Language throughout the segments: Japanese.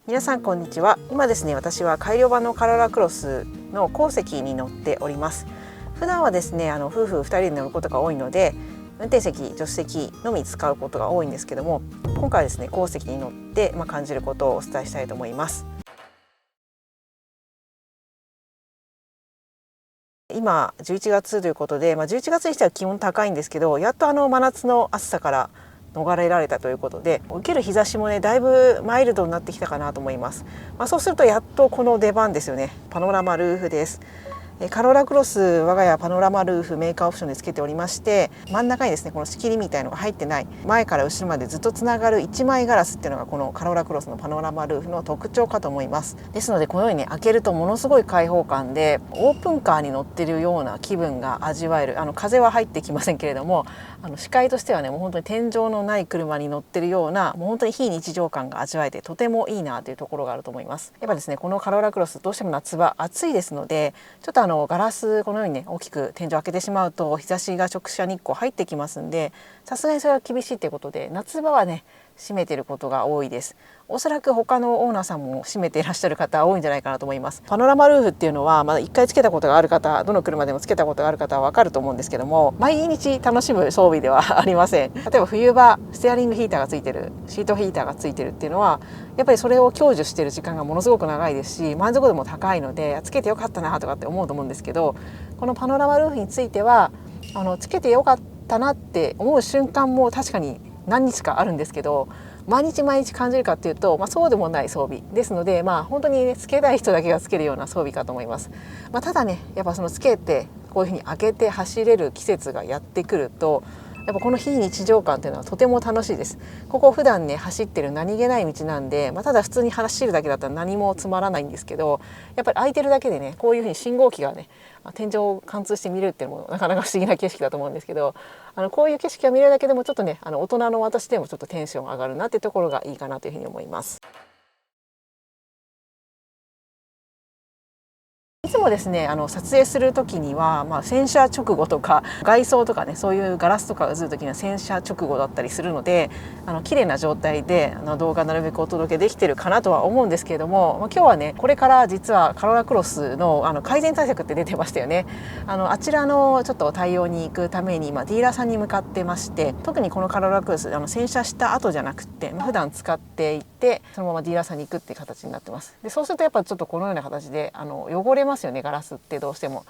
皆さんこんにちは。今ですね、私は改良版のカローラクロスの後席に乗っております。普段はですね、夫婦2人で乗ることが多いので、運転席、助手席のみ使うことが多いんですけども、今回はですね、後席に乗って、感じることをお伝えしたいと思います。今11月ということで、11月にしては気温高いんですけど、やっと真夏の暑さから逃れられたということで、受ける日差しもねだいぶマイルドになってきたかなと思います。そうするとやっとこの出番ですよね。パノラマルーフです。カローラクロス、我が家パノラマルーフメーカーオプションでつけておりまして、真ん中にですねこの仕切りみたいのが入ってない、前から後ろまでずっとつながる一枚ガラスっていうのがこのカローラクロスのパノラマルーフの特徴かと思います。ですのでこのようにね開けるとものすごい開放感で、オープンカーに乗ってるような気分が味わえる。風は入ってきませんけれども、視界としてはねもう本当に天井のない車に乗ってるような、もう本当に非日常感が味わえてとてもいいなというところがあると思います。やっぱですねこのカローラクロスどうしても夏場暑いですので、ちょっとガラスこのようにね大きく天井開けてしまうと日差しが直射日光入ってきますんで、さすがにそれは厳しいということで夏場はね閉めてることが多いです。おそらく他のオーナーさんも閉めていらっしゃる方多いんじゃないかなと思います。パノラマルーフっていうのは1回つけたことがある方、どの車でもつけたことがある方はわかると思うんですけども、毎日楽しむ装備ではありません。例えば冬場ステアリングヒーターがついてる、シートヒーターがついてるっていうのはやっぱりそれを享受している時間がものすごく長いですし、満足度も高いのでつけてよかったなとかって思うと思うんですけど、このパノラマルーフについてはつけてよかったなって思う瞬間も確かに何日かあるんですけど、毎日毎日感じるかっていうと、そうでもない装備ですので、本当に、ね、つけたい人だけがつけるような装備かと思います。ただねやっぱそのつけてこういうふうに開けて走れる季節がやってくると、やっぱこの非日常感っていうのはとても楽しいです。ここ普段ね走ってる何気ない道なんで、ただ普通に走るだけだったら何もつまらないんですけど、やっぱり空いてるだけでねこういうふうに信号機がね天井を貫通して見れるっていうのもなかなか不思議な景色だと思うんですけど、こういう景色が見れるだけでもちょっとね大人の私でもちょっとテンション上がるなっていうところがいいかなというふうに思います。いつもですね撮影する時には、洗車直後とか外装とかね、そういうガラスとか映る時には洗車直後だったりするので、綺麗な状態で動画なるべくお届けできてるかなとは思うんですけれども、今日はねこれから実はカローラクロスの改善対策って出てましたよね。あちらのちょっと対応に行くために今ディーラーさんに向かってまして、特にこのカローラクロス洗車した後じゃなくて、普段使っていてそのままディーラーさんに行くっていう形になってます。でそうするとやっぱちょっとこのような形で汚れますよね。ガラスってどうしても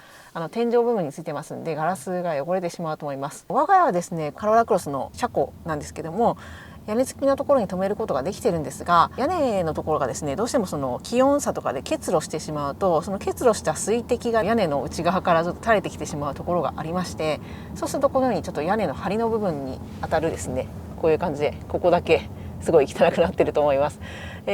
天井部分についてますんで、ガラスが汚れてしまうと思います。我が家はですねカローラクロスの車庫なんですけども、屋根付きのところに止めることができてるんですが、屋根のところがですねどうしてもその気温差とかで結露してしまうと、その結露した水滴が屋根の内側からずっと垂れてきてしまうところがありまして、そうするとこのようにちょっと屋根の梁の部分に当たるですね、こういう感じでここだけすごい汚くなってると思います。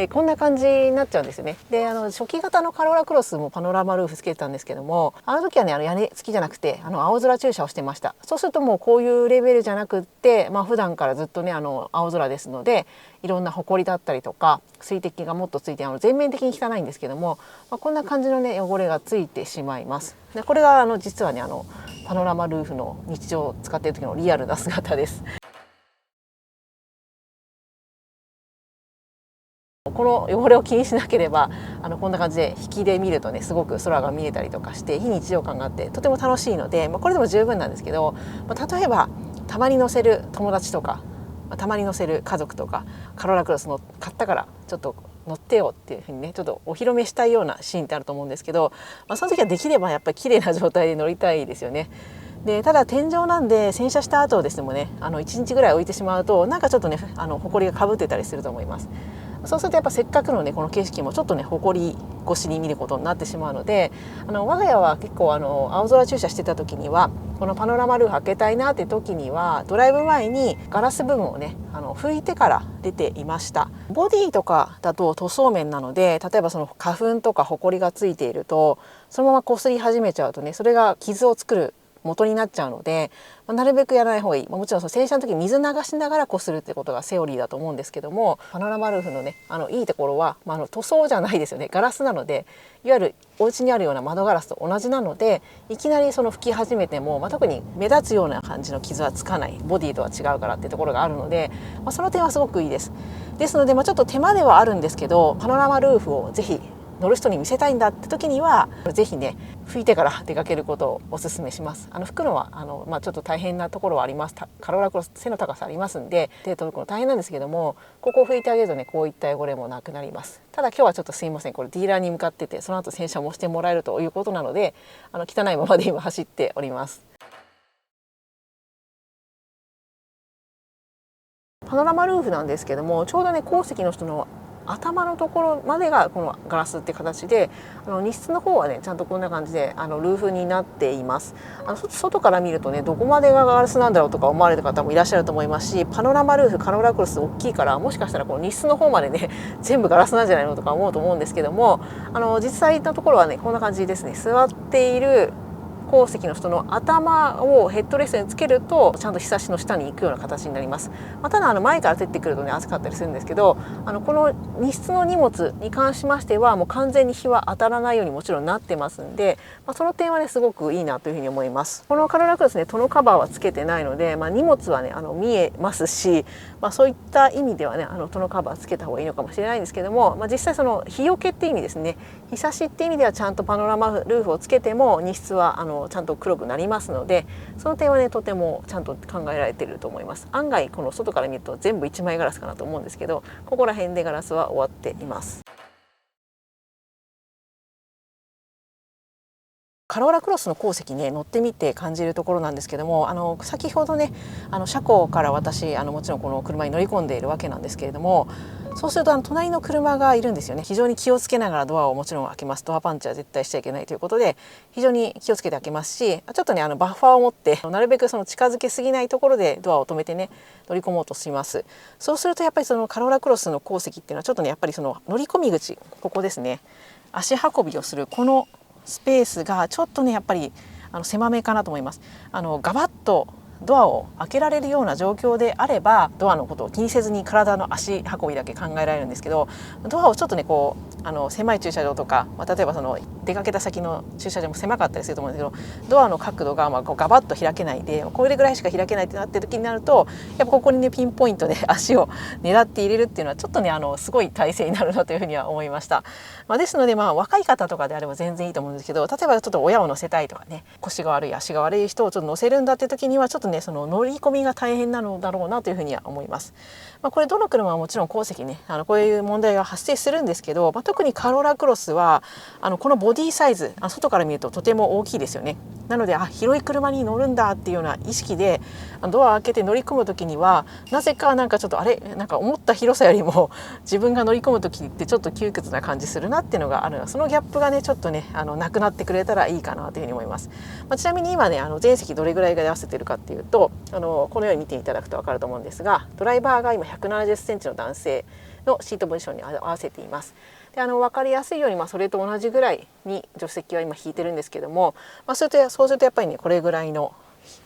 こんな感じになっちゃうんですよね。で初期型のカローラクロスもパノラマルーフつけてたんですけども、あの時はね屋根付きじゃなくて青空駐車をしてました。そうするともうこういうレベルじゃなくって、普段からずっとね青空ですので、いろんなホコリだったりとか水滴がもっとついて全面的に汚いんですけども、こんな感じのね汚れがついてしまいます。でこれが実はねパノラマルーフの日常を使っている時のリアルな姿です。この汚れを気にしなければこんな感じで引きで見るとねすごく空が見えたりとかして非日常感があってとても楽しいので、これでも十分なんですけど、例えばたまに乗せる友達とかたまに乗せる家族とか、カローラクロスの買ったからちょっと乗ってよっていうふうにねちょっとお披露目したいようなシーンってあると思うんですけど、その時はできればやっぱり綺麗な状態で乗りたいですよね。でただ天井なんで洗車した後ですねもね1日ぐらい置いてしまうとなんかちょっとね埃がかぶってたりすると思います。そうするとやっぱせっかくのねこの景色もちょっとね埃越しに見ることになってしまうので、我が家は結構青空駐車してた時にはこのパノラマルーフ開けたいなって時にはドライブ前にガラス部分をね拭いてから出ていました。ボディとかだと塗装面なので、例えばその花粉とか埃がついているとそのまま擦り始めちゃうとねそれが傷を作る元になっちゃうので、なるべくやらない方がいい。もちろん洗車の時に水流しながらこするってことがセオリーだと思うんですけども、パノラマルーフのねいいところは、塗装じゃないですよね。ガラスなので、いわゆるお家にあるような窓ガラスと同じなので、いきなり拭き始めても、特に目立つような感じの傷はつかない。ボディとは違うからっていうところがあるので、その点はすごくいいです。ですので、ちょっと手間ではあるんですけど、パノラマルーフをぜひ乗る人に見せたいんだって時にはぜひね拭いてから出かけることをおすすめします。拭くのはちょっと大変なところはあります。カローラクロス背の高さありますんで手届くの大変なんですけども、ここを拭いてあげるとねこういった汚れもなくなります。ただ今日はちょっとすいません、これディーラーに向かってて、その後洗車もしてもらえるということなので汚いままで今走っております。パノラマルーフなんですけども、ちょうどね鉱石の人の頭のところまでがこのガラスって形で、荷室の方はねちゃんとこんな感じでルーフになっています。外から見るとねどこまでがガラスなんだろうとか思われる方もいらっしゃると思いますし、パノラマルーフカノラクロス大きいから、もしかしたらこの荷室の方までね全部ガラスなんじゃないのとか思うと思うんですけども、実際のところはねこんな感じですね。座っている鉱石の人の頭をヘッドレストにつけるとちゃんとひさしの下に行くような形になります。ただ前から照ってくるとね暑かったりするんですけど、この荷室の荷物に関しましてはもう完全に日は当たらないようにもちろんなってますんで、その点はねすごくいいなというふうに思います。このカロラクロスねトノカバーはつけてないので、荷物はね見えますし、そういった意味ではねトノカバーつけた方がいいのかもしれないんですけども、実際その日よけって意味ですね、日差しって意味ではちゃんとパノラマルーフをつけても荷室はちゃんと黒くなりますので、その点はねとてもちゃんと考えられていると思います。案外この外から見ると全部一枚ガラスかなと思うんですけど、ここら辺でガラスは終わっています。カローラクロスの鉱石ね乗ってみて感じるところなんですけども、先ほどね車庫から私もちろんこの車に乗り込んでいるわけなんですけれども、そうすると隣の車がいるんですよね。非常に気をつけながらドアをもちろん開けます。ドアパンチは絶対しちゃいけないということで非常に気をつけて開けますし、ちょっとねバッファーを持ってなるべくその近づけすぎないところでドアを止めてね乗り込もうとします。そうするとやっぱりそのカローラクロスの鉱石っていうのはちょっとねやっぱりその乗り込み口、ここですね、足運びをするこのスペースがちょっとねやっぱり狭めかなと思います。ガバッとドアを開けられるような状況であればドアのことを気にせずに体の足運びだけ考えられるんですけど、ドアをちょっとねこう狭い駐車場とか、例えばその出かけた先の駐車場も狭かったりすると思うんですけど、ドアの角度がこうガバッと開けないでこれぐらいしか開けないってなってる時になると、やっぱここにねピンポイントで足を狙って入れるっていうのはちょっとねすごい体勢になるなというふうには思いました。ですので若い方とかであれば全然いいと思うんですけど、例えばちょっと親を乗せたいとかね、腰が悪い足が悪い人をちょっと乗せるんだって時にはちょっとねその乗り込みが大変なのだろうなというふうには思います。これどの車はもちろん鉱石ねこういう問題が発生するんですけど、特にカローラクロスはこのボディサイズ外から見るととても大きいですよね。なので広い車に乗るんだっていうような意識でドアを開けて乗り込む時にはなぜかちょっと思った広さよりも自分が乗り込む時ってちょっと窮屈な感じするなっていうのがあるので、そのギャップがねちょっとねなくなってくれたらいいかなというふうに思います。ちなみに今ね全席どれぐらいが合わせてるかっていうとこのように見ていただくと分かると思うんですが、ドライバーが今170センチの男性のシートポジションに合わせています。で分かりやすいようにそれと同じぐらいに助手席は今引いてるんですけども、そうするとやっぱりねこれぐらいの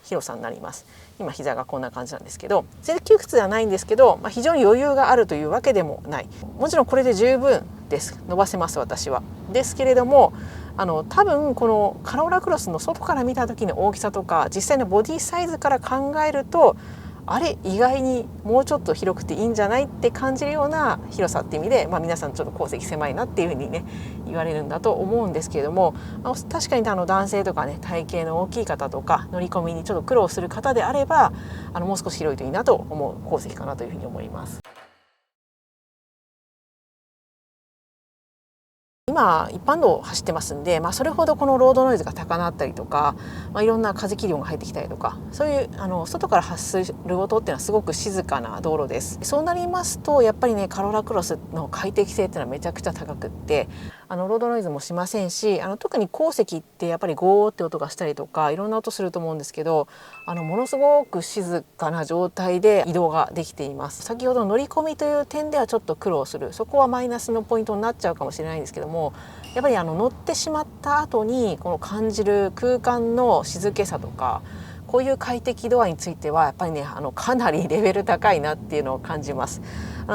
広さになります。今膝がこんな感じなんですけど、全然窮屈ではないんですけど、非常に余裕があるというわけでもない。もちろんこれで十分です。伸ばせます私は。ですけれども多分このカローラクロスの外から見た時の大きさとか実際のボディサイズから考えると、意外にもうちょっと広くていいんじゃないって感じるような広さっていう意味で、皆さんちょっと鉱石狭いなっていうふうにね言われるんだと思うんですけれども、確かに男性とかね体型の大きい方とか乗り込みにちょっと苦労する方であればもう少し広いといいなと思う鉱石かなというふうに思います。今一般道を走ってますんで、それほどこのロードノイズが高鳴ったりとか、いろんな風切り音が入ってきたりとか、そういう外から発する音っていうのはすごく静かな道路です。そうなりますとやっぱりねカローラクロスの快適性っていうのはめちゃくちゃ高くって、ロードノイズもしませんし、特に後席ってやっぱりゴーって音がしたりとかいろんな音すると思うんですけど、ものすごく静かな状態で移動ができています。先ほど乗り込みという点ではちょっと苦労する、そこはマイナスのポイントになっちゃうかもしれないんですけども、やっぱり乗ってしまった後にこの感じる空間の静けさとか、こういう快適度合いについてはやっぱりねかなりレベル高いなっていうのを感じます。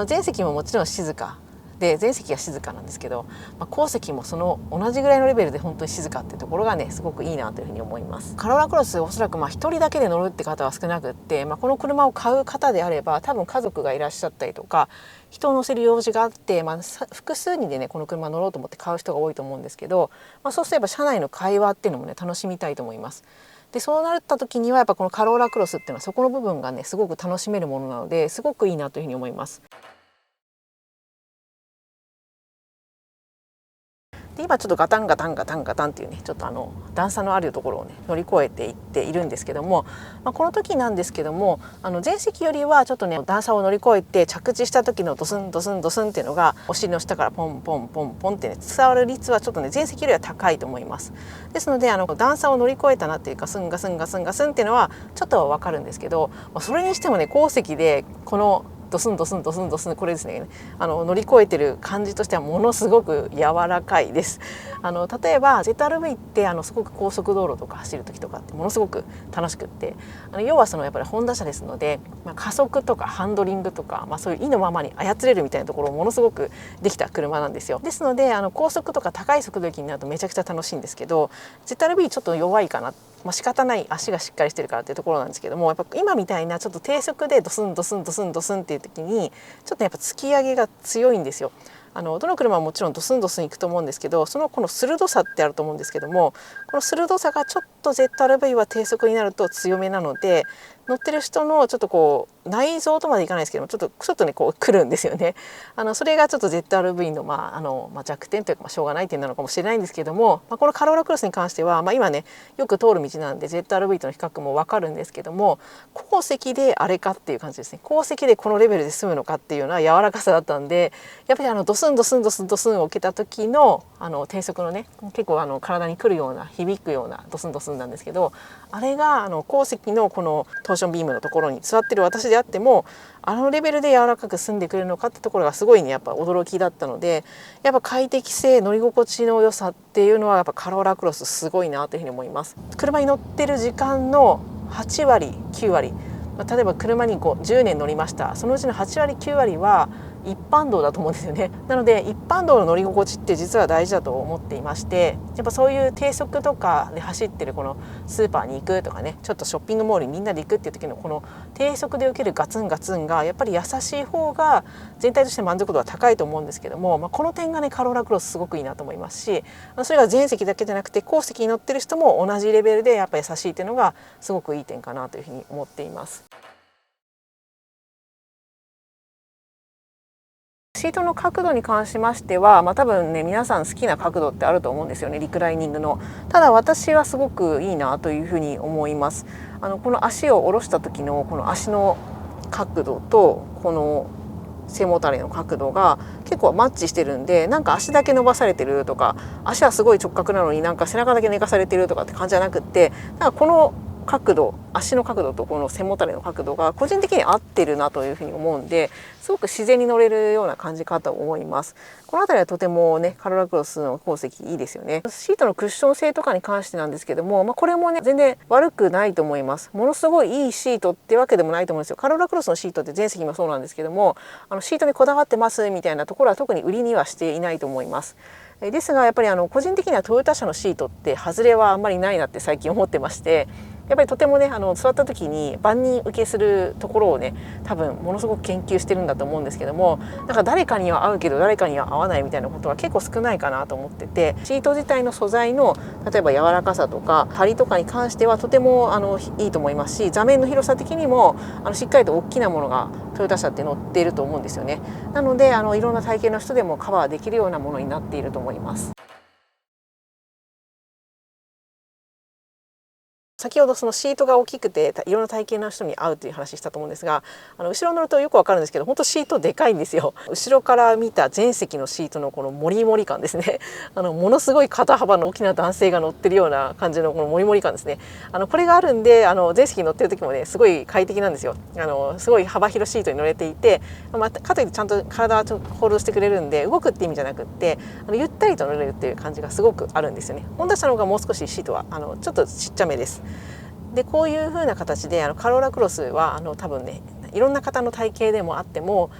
前席ももちろん静かで、前席が静かなんですけど、後席もその同じぐらいのレベルで本当に静かっていうところがねすごくいいなというふうに思います。カローラクロスおそらく1人だけで乗るって方は少なくって、この車を買う方であれば多分家族がいらっしゃったりとか、人を乗せる用事があって、複数人でねこの車乗ろうと思って買う人が多いと思うんですけど、そうすれば車内の会話っていうのもね楽しみたいと思います。でそうなった時にはやっぱこのカローラクロスっていうのはそこの部分がねすごく楽しめるものなので、すごくいいなというふうに思います。で今ちょっとガタンガタンガタンガタンっていうねちょっと段差のあるところをね乗り越えていっているんですけども、この時なんですけども前席よりはちょっとね段差を乗り越えて着地した時のドスンドスンドスンっていうのがお尻の下からポンポンポンポンってね伝わる率はちょっとね前席よりは高いと思います。ですので段差を乗り越えたなっていうか、スンガスンガスンガスンっていうのはちょっとわかるんですけど、それにしてもね後席でこのドスンドスンドスンドスン、これですね乗り越えてる感じとしてはものすごく柔らかいです。例えば ZR-V ってすごく高速道路とか走る時とかってものすごく楽しくって、要はやっぱりホンダ車ですので、加速とかハンドリングとか、そういう意のままに操れるみたいなところをものすごくできた車なんですよ。ですので高速とか高い速度域になるとめちゃくちゃ楽しいんですけど、 ZR-V ちょっと弱いかな、仕方ない、足がしっかりしてるからっていうところなんですけども、やっぱ今みたいなちょっと低速でドスンドスンドスンドスンっていう時にちょっとやっぱ突き上げが強いんですよ。どの車ももちろんドスンドスンいくと思うんですけど、この鋭さってあると思うんですけども、この鋭さがちょっと ZR-V は低速になると強めなので、乗ってる人のちょっとこう内臓とまでいかないですけども、ちょっとねこう来るんですよね。それがちょっと ZR-V の弱点というか、しょうがない点なのかもしれないんですけども、このカローラクロスに関しては、今ねよく通る道なんで ZR-V との比較も分かるんですけども、後席であれかっていう感じですね。後席でこのレベルで済むのかっていうのは柔らかさだったんで、やっぱりドスンドスンドスンドスンを受けた時の低速のね結構体に来るような響くようなドスンドスンなんですけど、あれが後席のこのトーションビームのところに座ってる私であってもレベルで柔らかく済んでくれるのかってところがすごいねやっぱ驚きだったので、やっぱ快適性、乗り心地の良さっていうのはやっぱカローラクロスすごいなというふうに思います。車に乗ってる時間の8割9割、例えば車に10年乗りました、そのうちの8割9割は一般道だと思うんですよね。なので一般道の乗り心地って実は大事だと思っていまして、やっぱそういう低速とかで走ってるこのスーパーに行くとかね、ちょっとショッピングモールにみんなで行くっていう時のこの低速で受けるガツンガツンがやっぱり優しい方が全体として満足度は高いと思うんですけども、この点がねカローラクロスすごくいいなと思いますし、それが前席だけじゃなくて後席に乗ってる人も同じレベルでやっぱ優しいっていうのがすごくいい点かなというふうに思っています。シートの角度に関しましては、多分ね皆さん好きな角度ってあると思うんですよね、リクライニングの。ただ私はすごくいいなというふうに思います。この足を下ろした時のこの足の角度とこの背もたれの角度が結構マッチしてるんで、なんか足だけ伸ばされてるとか、足はすごい直角なのになんか背中だけ寝かされてるとかって感じじゃなくって、なんかこの角度、足の角度とこの背もたれの角度が個人的に合ってるなというふうに思うんで、すごく自然に乗れるような感じかと思います。この辺りはとてもねカローラクロスの後席いいですよね。シートのクッション性とかに関してなんですけども、これもね全然悪くないと思います。ものすごいいいシートってわけでもないと思うんですよ。カローラクロスのシートって前席もそうなんですけども、シートにこだわってますみたいなところは特に売りにはしていないと思います。ですがやっぱり個人的にはトヨタ車のシートって外れはあんまりないなって最近思ってまして、やっぱりとてもね座った時に万人受けするところをね多分ものすごく研究してるんだと思うんですけども、なんか誰かには合うけど誰かには合わないみたいなことは結構少ないかなと思ってて、シート自体の素材の例えば柔らかさとか張りとかに関してはとてもいいと思いますし、座面の広さ的にもしっかりと大きなものがトヨタ車って乗っていると思うんですよね。なのでいろんな体型の人でもカバーできるようなものになっていると思います。先ほどそのシートが大きくていろんな体型の人に合うという話したと思うんですが、後ろ乗るとよくわかるんですけど、本当シートでかいんですよ。後ろから見た全席のシートのこのモリモリ感ですね。ものすごい肩幅の大きな男性が乗ってるような感じのこのモリモリ感ですね。これがあるんで、全席に乗ってる時もねすごい快適なんですよ。すごい幅広シートに乗れていて、かといってちゃんと体はホールドしてくれるんで、動くって意味じゃなくって、ゆったりと乗れるっていう感じがすごくあるんですよね。ホンダ車の方がもう少しシートはちょっとちっちゃめです。でこういう風な形でカローラクロスは多分ねいろんな方の体型でもあっても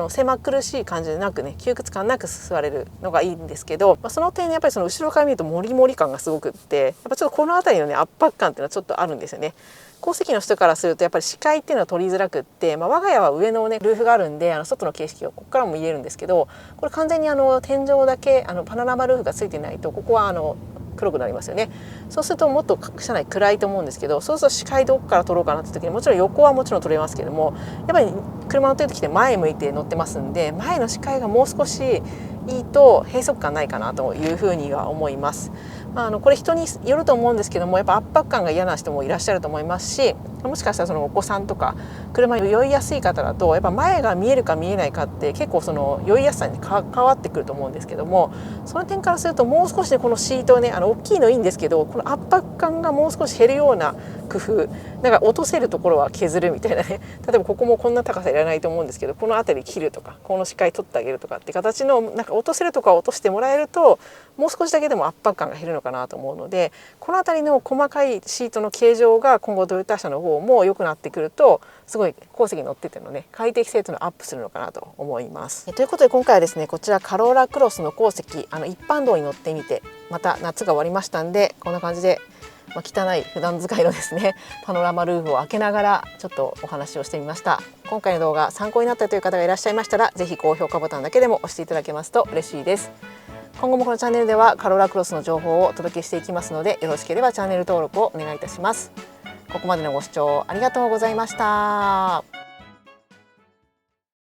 狭苦しい感じでなくね、窮屈感なく座れるのがいいんですけど、その点やっぱりその後ろから見るとモリモリ感がすごくって、やっぱちょっとこの辺りのね圧迫感っていうのはちょっとあるんですよね。後席の人からするとやっぱり視界っていうのは取りづらくって、我が家は上のねルーフがあるんで外の景色がここからも見えるんですけど、これ完全に天井だけパノラマルーフがついてないと、ここは黒くなりますよね。そうするともっと車内暗いと思うんですけど、そうすると視界どこから撮ろうかなって時にもちろん横はもちろん撮れますけども、やっぱり車乗ってる時って前向いて乗ってますんで、前の視界がもう少しいいと閉塞感ないかなというふうには思います。これ人によると思うんですけども、やっぱ圧迫感が嫌な人もいらっしゃると思いますし、もしかしたらそのお子さんとか車に酔いやすい方だとやっぱ前が見えるか見えないかって結構その酔いやすさに関わってくると思うんですけども、その点からするともう少しねこのシートをね大きいのいいんですけど、この圧迫感がもう少し減るような工夫、だから落とせるところは削るみたいなね、例えばここもこんな高さいらないと思うんですけど、この辺り切るとかこの視界取ってあげるとかって形のなんか落とせるところは落としてもらえると、もう少しだけでも圧迫感が減るのかなと思うので、この辺りの細かいシートの形状が今後トヨタ車の方も良くなってくると、すごい後席に乗っててのね快適性というのをアップするのかなと思います。ということで今回はですね、こちらカローラクロスの後席一般道に乗ってみて、また夏が終わりましたんで、こんな感じで汚い普段使いのですねパノラマルーフを開けながらちょっとお話をしてみました。今回の動画参考になったという方がいらっしゃいましたら、是非高評価ボタンだけでも押していただけますと嬉しいです。今後もこのチャンネルではカローラクロスの情報をお届けしていきますので、よろしければチャンネル登録をお願いいたします。ここまでのご視聴ありがとうございました。